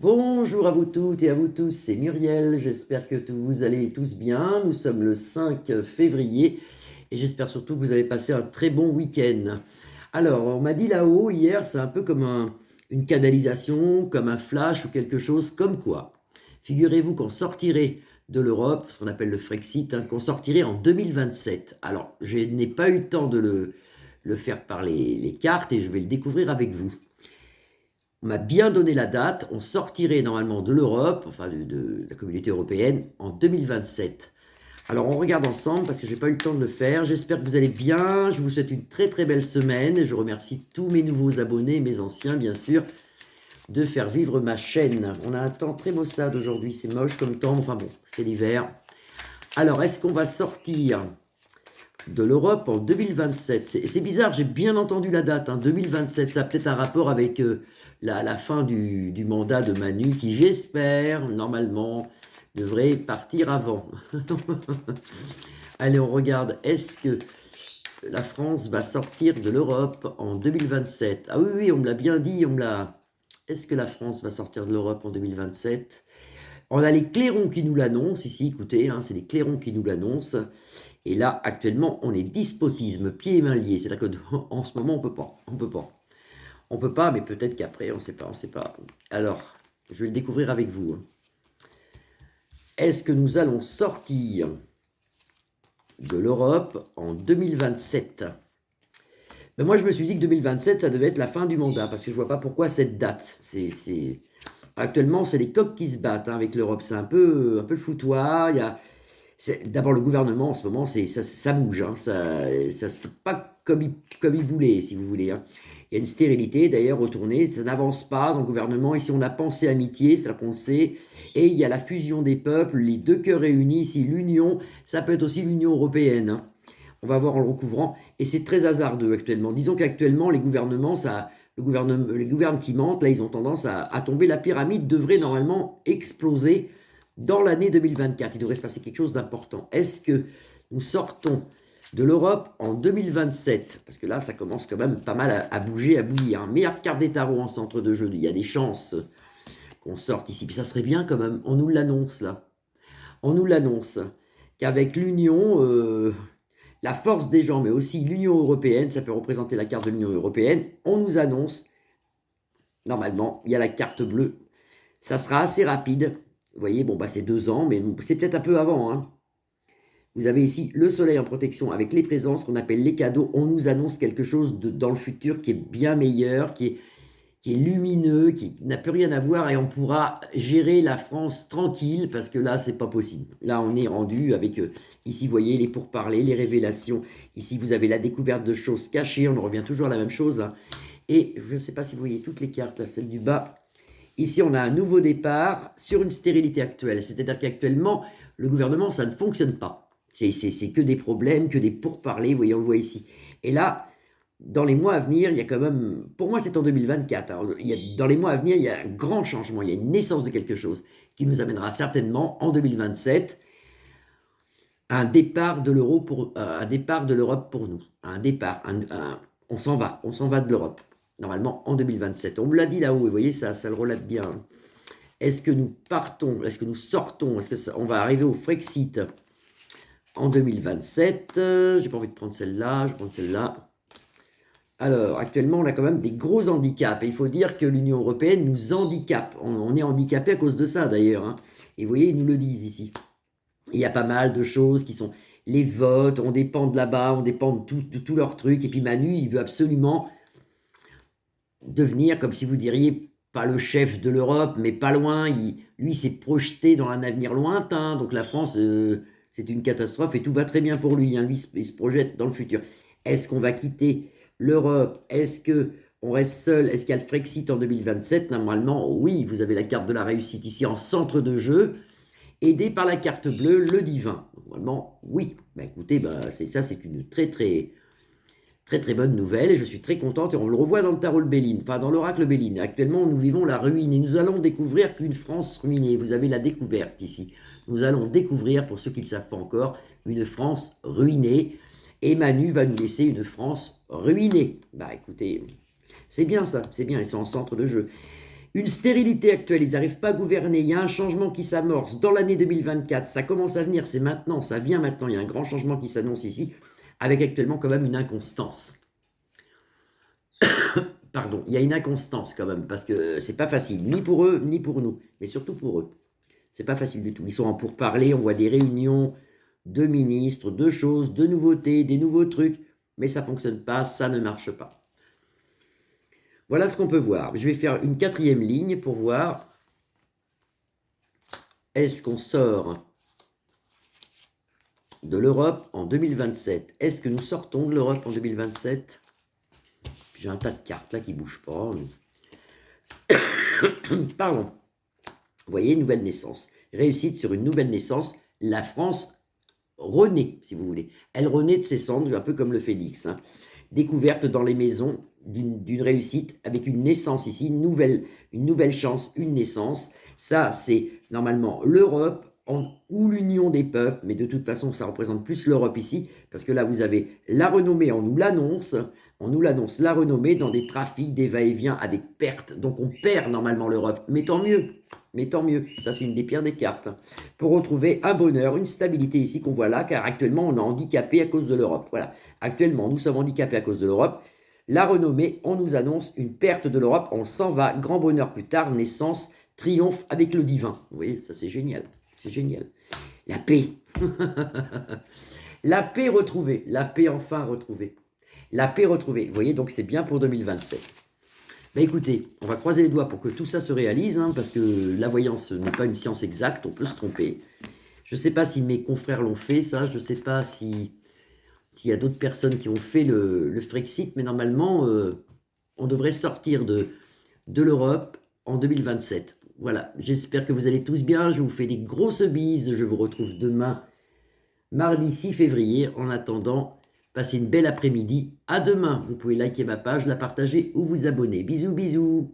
Bonjour à vous toutes et à vous tous, c'est Muriel, j'espère que vous allez tous bien. Nous sommes le 5 février et j'espère surtout que vous avez passé un très bon week-end. Alors, on m'a dit là-haut hier, c'est un peu comme une canalisation, comme un flash ou quelque chose comme quoi. Figurez-vous qu'on sortirait de l'Europe, ce qu'on appelle le Frexit, hein, qu'on sortirait en 2027. Alors, je n'ai pas eu le temps de le faire par les cartes et je vais le découvrir avec vous. On m'a bien donné la date, on sortirait normalement de l'Europe, enfin de la communauté européenne, en 2027. Alors on regarde ensemble parce que je n'ai pas eu le temps de le faire. J'espère que vous allez bien, je vous souhaite une très très belle semaine. Je remercie tous mes nouveaux abonnés, mes anciens bien sûr, de faire vivre ma chaîne. On a un temps très maussade aujourd'hui, c'est moche comme temps, enfin bon, c'est l'hiver. Alors est-ce qu'on va sortir de l'Europe en 2027? C'est bizarre, j'ai bien entendu la date, hein, 2027, ça a peut-être un rapport avec la fin du mandat de Manu, qui j'espère, normalement, devrait partir avant. Allez, on regarde, est-ce que la France va sortir de l'Europe en 2027? Ah oui, oui, on me l'a bien dit, on me l'a... Est-ce que la France va sortir de l'Europe en 2027? On a les clairons qui nous l'annoncent ici, écoutez, hein, c'est les clairons qui nous l'annoncent. Et là, actuellement, on est despotisme, pieds et mains liés. C'est-à-dire qu'en ce moment, on peut pas. On peut pas. On peut pas, mais peut-être qu'après, on ne sait pas, on sait pas. Alors, je vais le découvrir avec vous. Est-ce que nous allons sortir de l'Europe en 2027? Ben moi, je me suis dit que 2027, ça devait être la fin du mandat, parce que je vois pas pourquoi cette date. Actuellement, c'est les coqs qui se battent hein, avec l'Europe. C'est un peu le foutoir. Il y a d'abord le gouvernement en ce moment, ça bouge, hein, c'est pas comme il voulait, si vous voulez. Hein. Il y a une stérilité d'ailleurs retournée, ça n'avance pas dans le gouvernement. Ici, on a pensé amitié, c'est là qu'on le sait. Et il y a la fusion des peuples, les deux cœurs réunis. Ici, l'union, ça peut être aussi l'Union européenne. Hein. On va voir en le recouvrant. Et c'est très hasardeux actuellement. Disons qu'actuellement, les gouvernements, les gouvernements qui mentent, là, ils ont tendance à tomber. La pyramide devrait normalement exploser dans l'année 2024. Il devrait se passer quelque chose d'important. Est-ce que nous sortons de l'Europe en 2027? Parce que là, ça commence quand même pas mal à bouger, à bouillir. Meilleure carte des tarots en centre de jeu. Il y a des chances qu'on sorte ici. Puis ça serait bien quand même. On nous l'annonce là. On nous l'annonce qu'avec l'Union, la force des gens, mais aussi l'Union européenne, ça peut représenter la carte de l'Union européenne. On nous annonce, normalement, il y a la carte bleue. Ça sera assez rapide. Vous voyez, bon, bah, c'est 2 ans, mais c'est peut-être un peu avant. Hein. Vous avez ici le soleil en protection avec les présences qu'on appelle les cadeaux. On nous annonce quelque chose dans le futur qui est bien meilleur, qui est lumineux, qui n'a plus rien à voir et on pourra gérer la France tranquille parce que là, c'est pas possible. Là, on est rendu avec, ici, vous voyez, les pourparlers, les révélations. Ici, vous avez la découverte de choses cachées. On en revient toujours à la même chose. Hein. Et je ne sais pas si vous voyez toutes les cartes, là, celle du bas. Ici, on a un nouveau départ sur une stérilité actuelle. C'est-à-dire qu'actuellement, le gouvernement, ça ne fonctionne pas. C'est que des problèmes, que des pourparlers, vous voyez, on le voit ici. Et là, dans les mois à venir, il y a quand même, pour moi c'est en 2024, hein, dans les mois à venir, il y a un grand changement, il y a une naissance de quelque chose qui nous amènera certainement en 2027 à un départ de l'euro un départ de l'Europe pour nous, un départ, on s'en va de l'Europe, normalement en 2027. On me l'a dit là-haut, et vous voyez, ça le relate bien. Est-ce que nous partons, est-ce que nous sortons, est-ce qu'on va arriver au Frexit en 2027? J'ai pas envie de prendre celle-là, je vais prendre celle-là. Alors, actuellement, on a quand même des gros handicaps. Et il faut dire que l'Union européenne nous handicape. On est handicapé à cause de ça, d'ailleurs. Hein. Et vous voyez, ils nous le disent ici. Il y a pas mal de choses qui sont les votes, on dépend de là-bas, on dépend de tous leurs trucs. Et puis Manu, il veut absolument devenir, comme si vous diriez, pas le chef de l'Europe, mais pas loin. Lui, s'est projeté dans un avenir lointain. Donc la France, c'est une catastrophe et tout va très bien pour lui. Hein. Lui, il se projette dans le futur. Est-ce qu'on va quitter l'Europe? Est-ce qu'on reste seul? Est-ce qu'il y a le Frexit en 2027? Normalement, oui, vous avez la carte de la réussite ici en centre de jeu, aidé par la carte bleue, le divin. Normalement, oui. Bah, écoutez, c'est une très très bonne nouvelle et je suis très contente et on le revoit dans le tarot Béline, enfin dans l'oracle Béline. Actuellement, nous vivons la ruine et nous allons découvrir qu'une France ruinée. Vous avez la découverte ici. Nous allons découvrir, pour ceux qui ne le savent pas encore, une France ruinée. Et Manu va nous laisser une France ruinée. Bah écoutez, c'est bien ça, c'est bien, et c'est en centre de jeu. Une stérilité actuelle, ils n'arrivent pas à gouverner, il y a un changement qui s'amorce dans l'année 2024, ça commence à venir, c'est maintenant, ça vient maintenant, il y a un grand changement qui s'annonce ici, avec actuellement quand même une inconstance. Pardon, il y a une inconstance quand même, parce que c'est pas facile, ni pour eux, ni pour nous, mais surtout pour eux. C'est pas facile du tout. Ils sont en pourparlers, on voit des réunions de ministres, de choses, de nouveautés, des nouveaux trucs, mais ça fonctionne pas, ça ne marche pas. Voilà ce qu'on peut voir. Je vais faire une 4e ligne pour voir est-ce qu'on sort de l'Europe en 2027. Est-ce que nous sortons de l'Europe en 2027? J'ai un tas de cartes là qui ne bougent pas. Pardon. Vous voyez, nouvelle naissance. Réussite sur une nouvelle naissance. La France renaît, si vous voulez. Elle renaît de ses cendres, un peu comme le phénix. Hein. Découverte dans les maisons d'une réussite avec une naissance ici, une nouvelle chance, une naissance. Ça, c'est normalement l'Europe ou l'union des peuples, mais de toute façon, ça représente plus l'Europe ici, parce que là, vous avez la renommée, on nous l'annonce, la renommée dans des trafics, des va-et-vient avec perte. Donc, on perd normalement l'Europe, mais tant mieux. Mais tant mieux, ça c'est une des pires des cartes. Pour retrouver un bonheur, une stabilité ici qu'on voit là, car actuellement on est handicapé à cause de l'Europe. Voilà, actuellement nous sommes handicapés à cause de l'Europe. La renommée, on nous annonce une perte de l'Europe, on s'en va, grand bonheur plus tard, naissance, triomphe avec le divin. Vous voyez, ça c'est génial, c'est génial. La paix. La paix retrouvée, la paix enfin retrouvée. La paix retrouvée, vous voyez, donc c'est bien pour 2027. Ben écoutez, on va croiser les doigts pour que tout ça se réalise, hein, parce que la voyance n'est pas une science exacte, on peut se tromper. Je ne sais pas si mes confrères l'ont fait, ça, je ne sais pas s'il y a d'autres personnes qui ont fait le Frexit, mais normalement, on devrait sortir de l'Europe en 2027. Voilà, j'espère que vous allez tous bien, je vous fais des grosses bises, je vous retrouve demain, mardi 6 février. En attendant, passez une belle après-midi. À demain. Vous pouvez liker ma page, la partager ou vous abonner. Bisous, bisous.